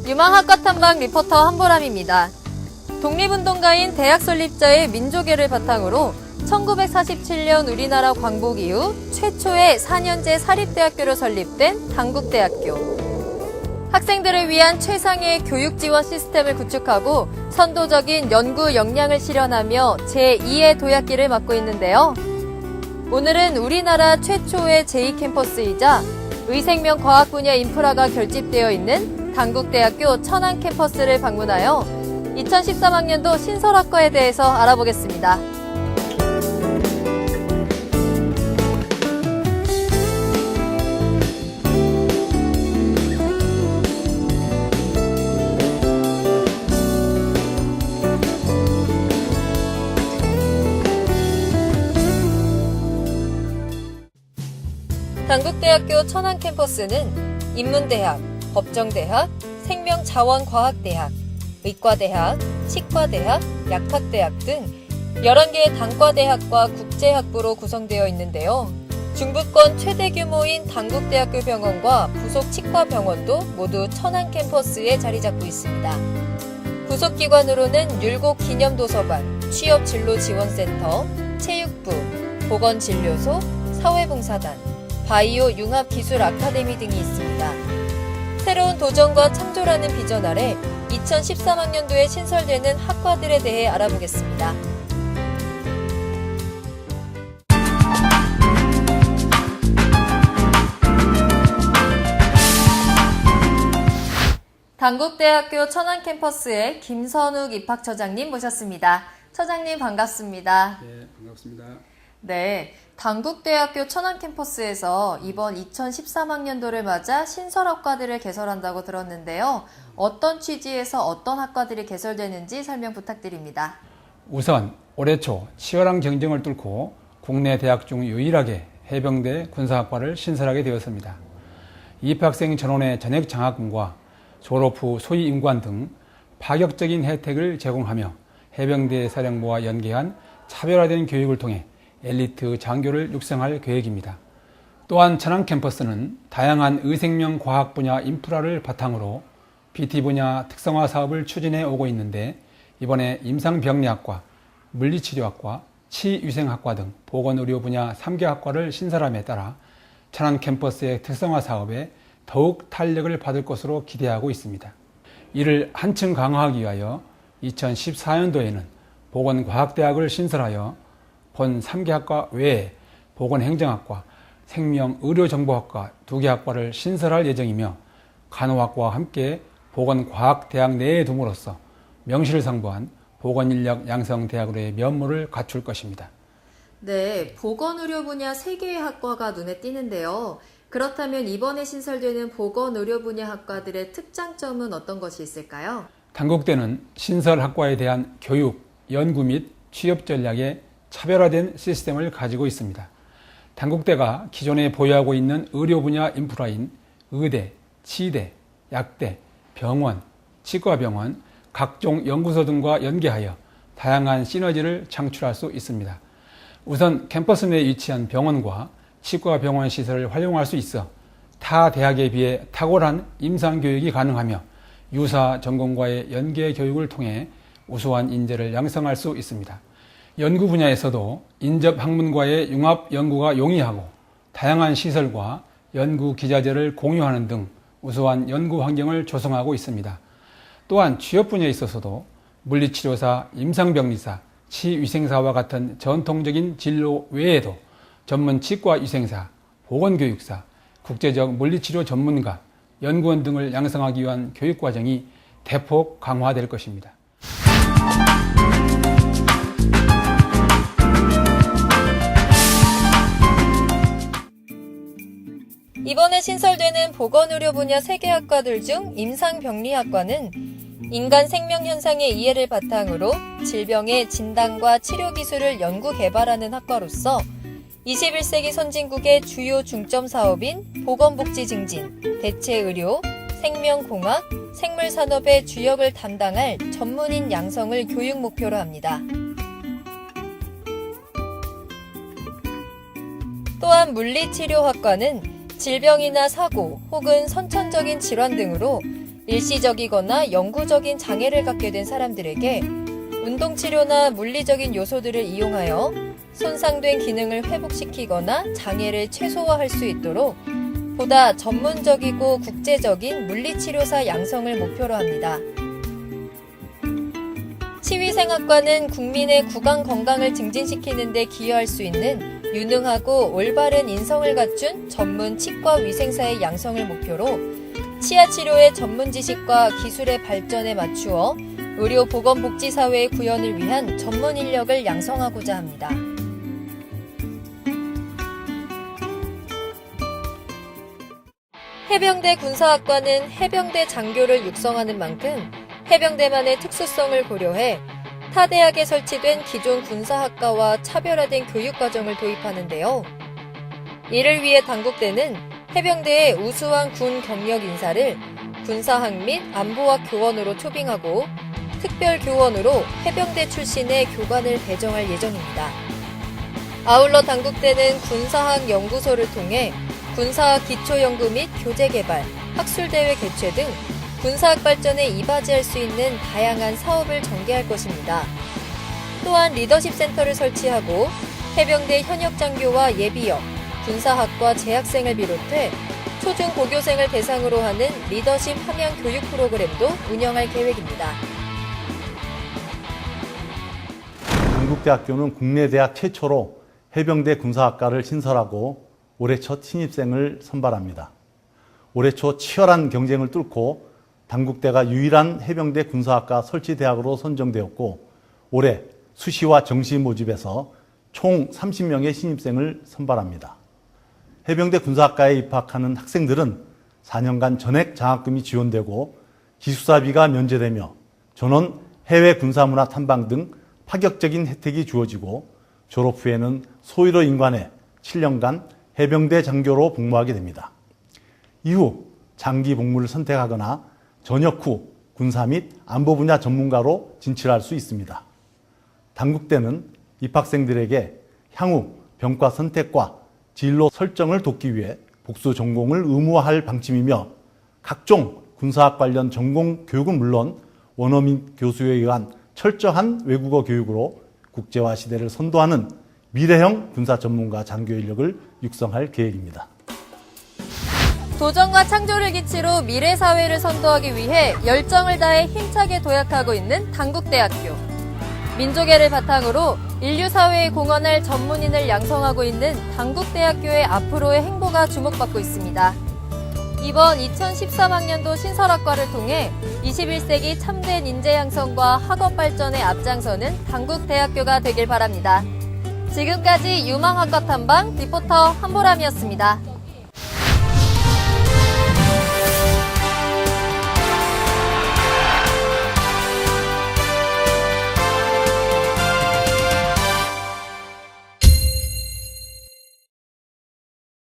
유망학과 탐방 리포터 한보람입니다. 독립운동가인 대학 설립자의 민족애를 바탕으로 1947년 우리나라 광복 이후 최초의 4년제 사립대학교로 설립된 당국대학교. 학생들을 위한 최상의 교육 지원 시스템을 구축하고 선도적인 연구 역량을 실현하며 제2의 도약기를 맡고 있는데요. 오늘은 우리나라 최초의 제2캠퍼스이자 의생명 과학 분야 인프라가 결집되어 있는 당국대학교 천안 캠퍼스를 방문하여 2013학년도 신설학과에 대해서 알아보겠습니다. 당국대학교 천안 캠퍼스는 인문대학, 법정대학, 생명자원과학대학, 의과대학, 치과대학, 약학대학 등 11개의 단과대학과 국제학부로 구성되어 있는데요. 중부권 최대 규모인 당국대학교 병원과 부속 치과병원도 모두 천안 캠퍼스에 자리 잡고 있습니다. 부속 기관으로는 율곡 기념도서관, 취업진로지원센터, 체육부, 보건진료소, 사회봉사단, 바이오 융합기술 아카데미 등이 있습니다. 새로운 도전과 창조라는 비전 아래 2013학년도에 신설되는 학과들에 대해 알아보겠습니다. 당국대학교 천안 캠퍼스의 김선욱 입학처장님 모셨습니다. 처장님 반갑습니다. 네, 반갑습니다. 네, 당국대학교 천안 캠퍼스에서 이번 2013학년도를 맞아 신설학과들을 개설한다고 들었는데요. 어떤 취지에서 어떤 학과들이 개설되는지 설명 부탁드립니다. 우선 올해 초 치열한 경쟁을 뚫고 국내 대학 중 유일하게 해병대 군사학과를 신설하게 되었습니다. 입학생 전원의 전액 장학금과 졸업 후 소위 임관 등 파격적인 혜택을 제공하며 해병대 사령부와 연계한 차별화된 교육을 통해 엘리트 장교를 육성할 계획입니다. 또한 천안 캠퍼스는 다양한 의생명 과학 분야 인프라를 바탕으로 PT 분야 특성화 사업을 추진해 오고 있는데 이번에 임상병리학과, 물리치료학과, 치위생학과 등 보건의료 분야 3개 학과를 신설함에 따라 천안 캠퍼스의 특성화 사업에 더욱 탄력을 받을 것으로 기대하고 있습니다. 이를 한층 강화하기 위하여 2014년도에는 보건과학대학을 신설하여 본 3개 학과 외에 보건행정학과, 생명의료정보학과 2개 학과를 신설할 예정이며 간호학과와 함께 보건과학대학 내에 둠으로써 명실상부한 보건인력 양성대학으로의 면모를 갖출 것입니다. 네, 보건의료 분야 3개의 학과가 눈에 띄는데요. 그렇다면 이번에 신설되는 보건의료 분야 학과들의 특장점은 어떤 것이 있을까요? 당국대는 신설 학과에 대한 교육, 연구 및 취업 전략에 차별화된 시스템을 가지고 있습니다. 당국대가 기존에 보유하고 있는 의료 분야 인프라인 의대, 치대, 약대, 병원, 치과병원, 각종 연구소 등과 연계하여 다양한 시너지를 창출할 수 있습니다. 우선 캠퍼스 내에 위치한 병원과 치과병원 시설을 활용할 수 있어 타 대학에 비해 탁월한 임상교육이 가능하며 유사 전공과의 연계 교육을 통해 우수한 인재를 양성할 수 있습니다. 연구 분야에서도 인접 학문과의 융합 연구가 용이하고 다양한 시설과 연구 기자재를 공유하는 등 우수한 연구 환경을 조성하고 있습니다. 또한 취업 분야에 있어서도 물리치료사, 임상병리사, 치위생사와 같은 전통적인 진로 외에도 전문 치과위생사, 보건교육사, 국제적 물리치료 전문가, 연구원 등을 양성하기 위한 교육과정이 대폭 강화될 것입니다. 이번에 신설되는 보건의료 분야 3개 학과들 중 임상병리학과는 인간 생명 현상의 이해를 바탕으로 질병의 진단과 치료 기술을 연구 개발하는 학과로서 21세기 선진국의 주요 중점 사업인 보건복지 증진, 대체의료, 생명공학, 생물산업의 주역을 담당할 전문인 양성을 교육 목표로 합니다. 또한 물리치료학과는 질병이나 사고 혹은 선천적인 질환 등으로 일시적이거나 영구적인 장애를 갖게 된 사람들에게 운동치료나 물리적인 요소들을 이용하여 손상된 기능을 회복시키거나 장애를 최소화할 수 있도록 보다 전문적이고 국제적인 물리치료사 양성을 목표로 합니다. 치위생학과는 국민의 구강 건강을 증진시키는 데 기여할 수 있는 유능하고 올바른 인성을 갖춘 전문 치과 위생사의 양성을 목표로 치아 치료의 전문 지식과 기술의 발전에 맞추어 의료보건복지사회의 구현을 위한 전문 인력을 양성하고자 합니다. 해병대 군사학과는 해병대 장교를 육성하는 만큼 해병대만의 특수성을 고려해 타 대학에 설치된 기존 군사학과와 차별화된 교육과정을 도입하는데요. 이를 위해 당국대는 해병대의 우수한 군 경력 인사를 군사학 및 안보학 교원으로 초빙하고 특별교원으로 해병대 출신의 교관을 배정할 예정입니다. 아울러 당국대는 군사학 연구소를 통해 군사학 기초연구 및 교재개발, 학술대회 개최 등 군사학 발전에 이바지할 수 있는 다양한 사업을 전개할 것입니다. 또한 리더십 센터를 설치하고 해병대 현역 장교와 예비역, 군사학과 재학생을 비롯해 초중 고교생을 대상으로 하는 리더십 함양 교육 프로그램도 운영할 계획입니다. 당국대학교는 국내 대학 최초로 해병대 군사학과를 신설하고 올해 첫 신입생을 선발합니다. 올해 초 치열한 경쟁을 뚫고 당국대가 유일한 해병대 군사학과 설치대학으로 선정되었고 올해 수시와 정시 모집에서 총 30명의 신입생을 선발합니다. 해병대 군사학과에 입학하는 학생들은 4년간 전액 장학금이 지원되고 기숙사비가 면제되며 전원 해외 군사문화 탐방 등 파격적인 혜택이 주어지고 졸업 후에는 소위로 임관해 7년간 해병대 장교로 복무하게 됩니다. 이후 장기 복무를 선택하거나 전역 후 군사 및 안보 분야 전문가로 진출할 수 있습니다. 당국대는 입학생들에게 향후 병과 선택과 진로 설정을 돕기 위해 복수 전공을 의무화할 방침이며 각종 군사학 관련 전공 교육은 물론 원어민 교수에 의한 철저한 외국어 교육으로 국제화 시대를 선도하는 미래형 군사 전문가 장교 인력을 육성할 계획입니다. 도전과 창조를 기치로 미래 사회를 선도하기 위해 열정을 다해 힘차게 도약하고 있는 당국대학교. 민족애를 바탕으로 인류 사회에 공헌할 전문인을 양성하고 있는 당국대학교의 앞으로의 행보가 주목받고 있습니다. 이번 2013학년도 신설학과를 통해 21세기 참된 인재 양성과 학업 발전에 앞장서는 당국대학교가 되길 바랍니다. 지금까지 유망학과 탐방 리포터 한보람이었습니다.